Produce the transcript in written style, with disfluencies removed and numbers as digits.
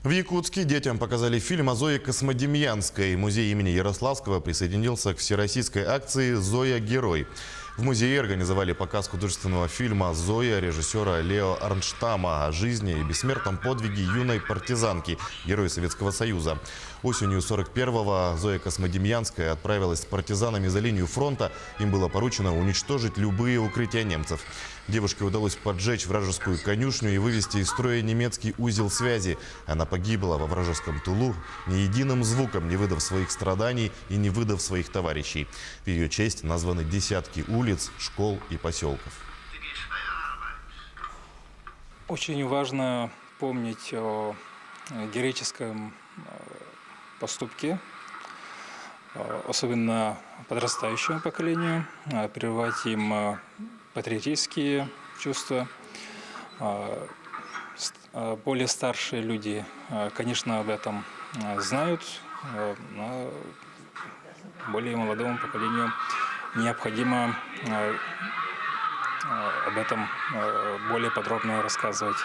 В Якутске детям показали фильм о Зое Космодемьянской. Музей имени Ярославского присоединился к всероссийской акции «Зоя – герой». В музее организовали показ художественного фильма «Зоя» режиссера Лео Арнштама о жизни и бессмертном подвиге юной партизанки, героя Советского Союза. Осенью 41-го Зоя Космодемьянская отправилась с партизанами за линию фронта. Им было поручено уничтожить любые укрытия немцев. Девушке удалось поджечь вражескую конюшню и вывести из строя немецкий узел связи. Она погибла во вражеском тылу, ни единым звуком не выдав своих страданий и не выдав своих товарищей. В ее честь названы десятки улиц, школ и поселков. Очень важно помнить о героическом поступке, особенно подрастающему поколению, прививать им патриотические чувства. Более старшие люди, конечно, об этом знают, но более молодому поколению необходимо об этом более подробно рассказывать.